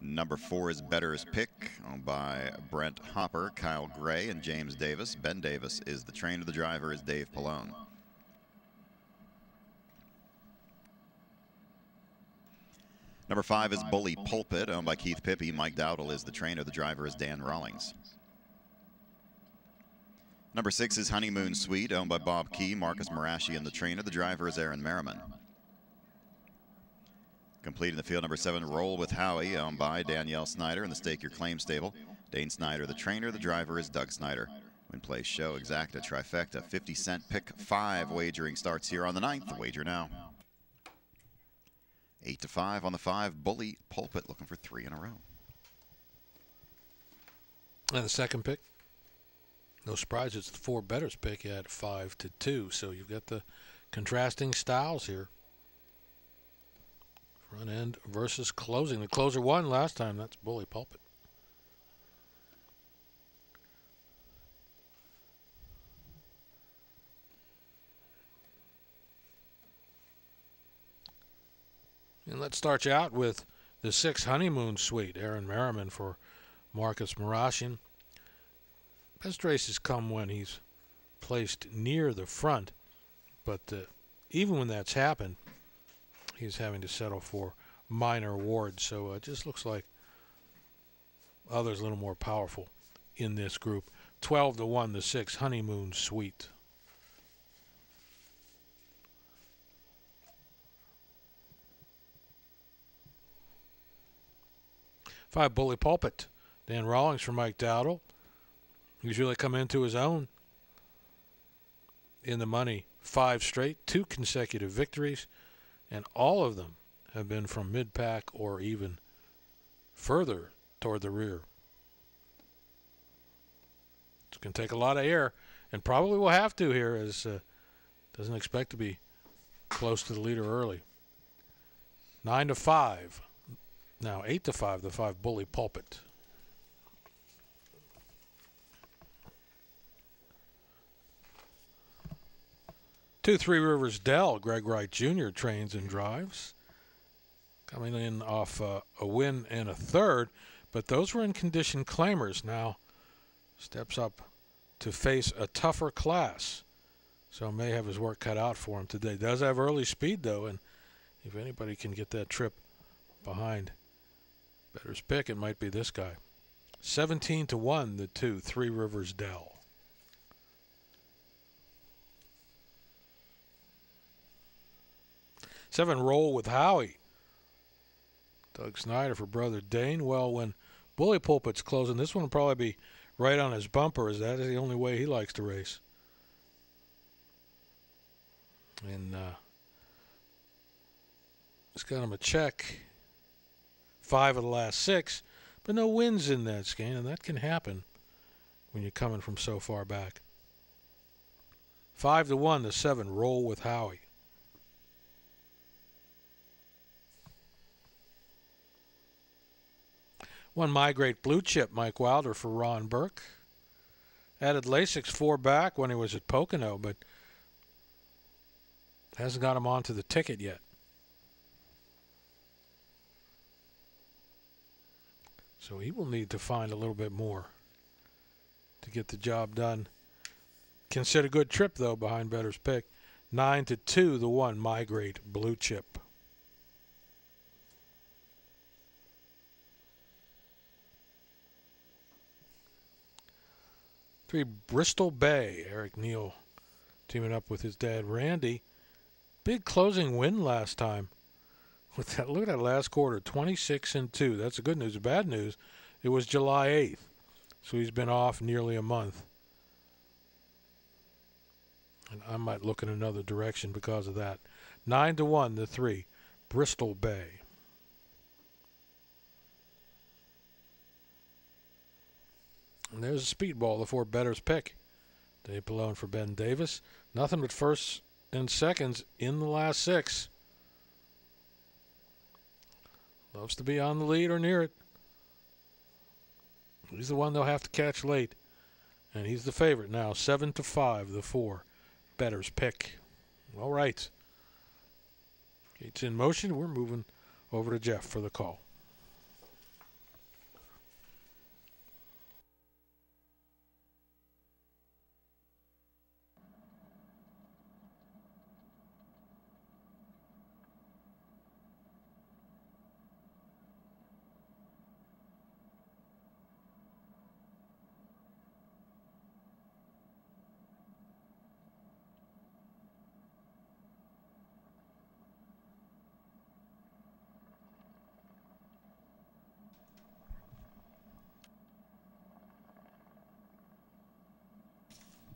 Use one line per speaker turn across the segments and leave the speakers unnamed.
Number 4 is Bettor's Pick, owned by Brent Hopper, Kyle Gray, and James Davis. Ben Davis is the trainer. The driver is Dave Palone. Number 5 is Bully Pulpit, owned by Keith Pippy. Mike Dowdle is the trainer. The driver is Dan Rawlings. Number 6 is Honeymoon Suite, owned by Bob Key, Marcus Marashi, and the trainer. The driver is Aaron Merriman. Completing the field, number 7, Roll with Howie, owned by Danielle Snyder in the Stake Your Claim stable. Dane Snyder, the trainer. The driver is Doug Snyder. Win, play, show, exacta, trifecta, 50-cent pick 5 wagering starts here on the 9th. Wager now. 8-5 on the 5, Bully Pulpit, looking for 3 in a row.
And the second pick, no surprise, it's the 4 Bettors pick at 5-2. So you've got the contrasting styles here. Front end versus closing. The closer won last time. That's Bully Pulpit. And let's start you out with the 6 Honeymoon Suite. Aaron Merriman for Marcus Marashi. Best races come when he's placed near the front, but even when that's happened, he's having to settle for minor awards. So it just looks like others a little more powerful in this group. 12-1, the 6 Honeymoon Suite. Five Bully Pulpit. Dan Rawlings for Mike Dowdle. He's really come into his own in the money 5 straight, 2 consecutive victories, and all of them have been from mid-pack or even further toward the rear. It's going to take a lot of air, and probably will have to here, as doesn't expect to be close to the leader early. 9-5. Now 8-5, the 5 Bully Pulpit. Two Three Rivers Dell, Greg Wright Jr. trains and drives. Coming in off a win and a third, but those were in condition claimers. Now steps up to face a tougher class. So may have his work cut out for him today. Does have early speed, though, and if anybody can get that trip behind Bettor's pick, it might be this guy. 17-1, the 2 Three Rivers Dell. Seven Roll with Howie. Doug Snyder for brother Dane. Well, when Bully Pulpit's closing, this one will probably be right on his bumper, as that is the only way he likes to race. And it's got him a check. 5 of the last 6, but no wins in that skein, and that can happen when you're coming from so far back. 5-1, the 7 Roll with Howie. One Migrate Blue Chip, Mike Wilder for Ron Burke. Added Lasix 4 back when he was at Pocono, but hasn't got him onto the ticket yet. So he will need to find a little bit more to get the job done. Consider a good trip, though, behind Bettor's pick. 9-2, the 1 Migrate Blue Chip. Three Bristol Bay. Eric Neal teaming up with his dad, Randy. Big closing win last time. With that, look at that last quarter, 26-2. That's the good news. The bad news, it was July 8th, so he's been off nearly a month. And I might look in another direction because of that. 9-1, the 3 Bristol Bay. And there's a speedball, the 4 Bettor's pick. Dave Palone for Ben Davis. Nothing but firsts and seconds in the last 6. Loves to be on the lead or near it. He's the one they'll have to catch late. And he's the favorite now. 7-5, the 4 Bettor's pick. All right. Gates in motion. We're moving over to Jeff for the call.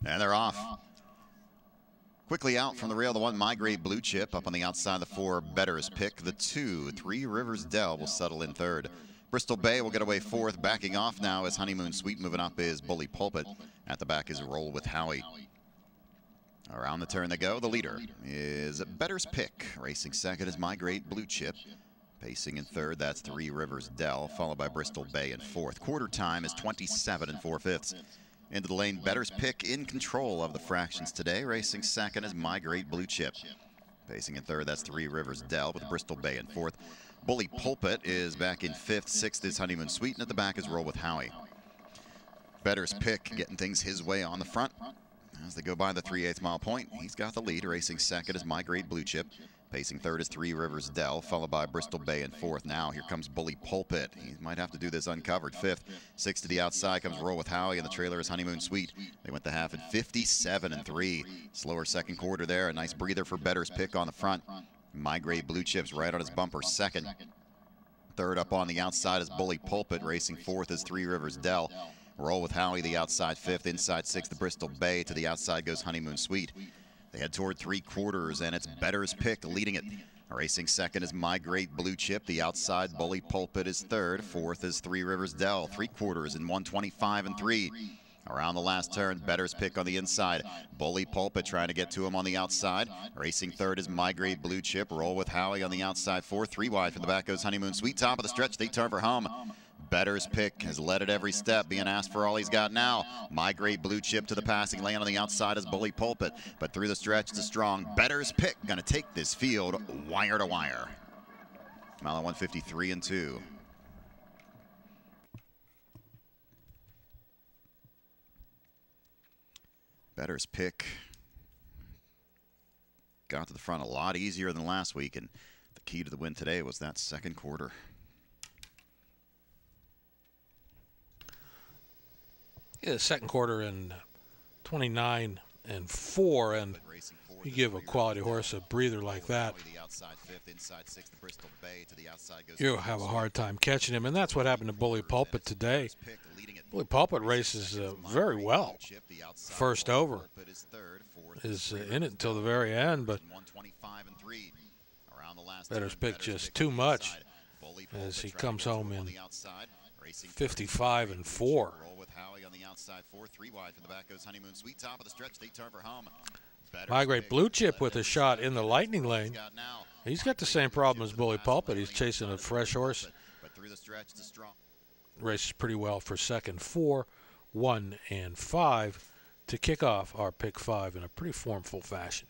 And they're off. Quickly out from the rail, the 1 Migrate Blue Chip. Up on the outside, the 4 Bettors pick. The 2 Three Rivers Dell will settle in third. Bristol Bay will get away fourth. Backing off now is Honeymoon Sweet. Moving up is Bully Pulpit. At the back is Roll with Howie. Around the turn they go. The leader is Bettor's Pick. Racing second is Migrate Blue Chip. Pacing in third, that's Three Rivers Dell, followed by Bristol Bay in fourth. Quarter time is 27 4/5. Into the lane, Bettor's Pick in control of the fractions today. Racing second is Migrate Blue Chip. Pacing in third, that's Three Rivers Dell with Bristol Bay in fourth. Bully Pulpit is back in fifth. Sixth is Honeymoon Sweet, and at the back is Roll with Howie. Bettor's Pick getting things his way on the front. As they go by the 3/8 mile point, he's got the lead. Racing second is Migrate Blue Chip. Pacing third is Three Rivers Dell, followed by Bristol Bay in fourth. Now here comes Bully Pulpit. He might have to do this uncovered. Fifth. Sixth to the outside comes Roll with Howie, and the trailer is Honeymoon Sweet. They went the half in 57 3. Slower second quarter there. A nice breather for Bettor's Pick on the front. Migrate Blue Chip's right on his bumper. Second. Third up on the outside is Bully Pulpit. Racing fourth is Three Rivers Dell. Roll with Howie, the outside fifth. Inside sixth, the Bristol Bay. To the outside goes Honeymoon Sweet. They head toward three quarters, and it's Bettor's Pick leading it. Racing second is Migrate Blue Chip. The outside Bully Pulpit is third. Fourth is Three Rivers Dell. Three quarters in 1:25 3. Around the last turn, Bettor's Pick on the inside. Bully Pulpit trying to get to him on the outside. Racing third is Migrate Blue Chip. Roll with Howie on the outside fourth. Three wide from the back goes Honeymoon Sweet. Top of the stretch, they turn for home. Bettor's Pick has led it every step, being asked for all he's got now. Migrate Blue Chip to the passing lane on the outside is Bully Pulpit, but through the stretch it's strong. Bettor's Pick going to take this field wire to wire. Mile 153 2. Bettor's Pick got to the front a lot easier than last week, and the key to the win today was that second quarter.
Yeah, the second quarter in 29 4, and you give a quality horse a breather like that, you'll have a hard time catching him, and that's what happened to Bully Pulpit today. Bully Pulpit races very well. First over is in it until the very end, but Bettor's Pick just too much as he comes home in 55 4. Migrate Blue Chip with a shot in the lightning lane. He's got the same problem as Bully Pulpit. He's chasing a fresh horse. Races pretty well for second. 4, 1, and 5 to kick off our pick 5 in a pretty formful fashion.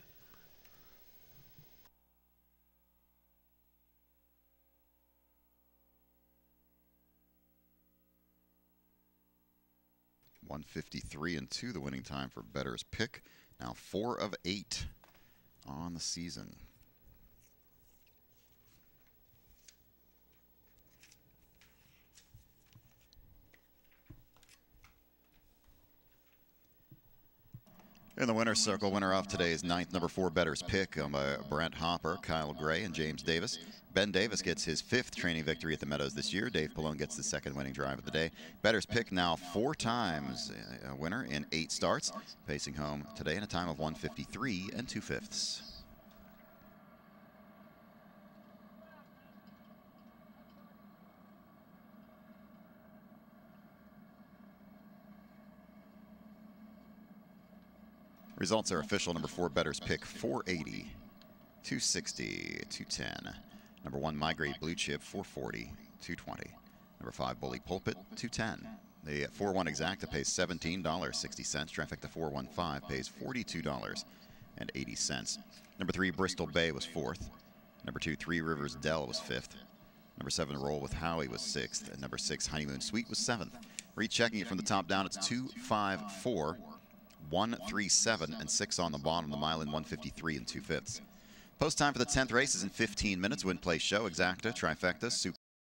.153 2, the winning time for Bettor's Pick. Now 4 of 8 on the season. In the winner's circle, winner of today's ninth, number 4, Bettor's Pick, owned by Brent Hopper, Kyle Gray, and James Davis. Ben Davis gets his 5th training victory at the Meadows this year. Dave Palone gets the 2nd winning drive of the day. Bettor's Pick now 4 times a winner in 8 starts, pacing home today in a time of 1:53 2/5. Results are official. Number 4, Bettor's Pick, 480, 260, 210. Number 1, Migrate Blue Chip, 440, 220. Number 5, Bully Pulpit, 210. The 4-1 exacta pays $17.60. Trifecta 415 pays $42.80. Number 3, Bristol Bay was 4th. Number 2, Three Rivers Dell was 5th. Number 7, Roll with Howie was 6th. And number 6, Honeymoon Sweet was 7th. Rechecking it from the top down, it's 2, 5, 4. 1, 3, 7, and 6 on the bottom. The mile in 1:53 2/5. Post time for the 10th race is in 15 minutes. Win, play, show, exacta, trifecta, super.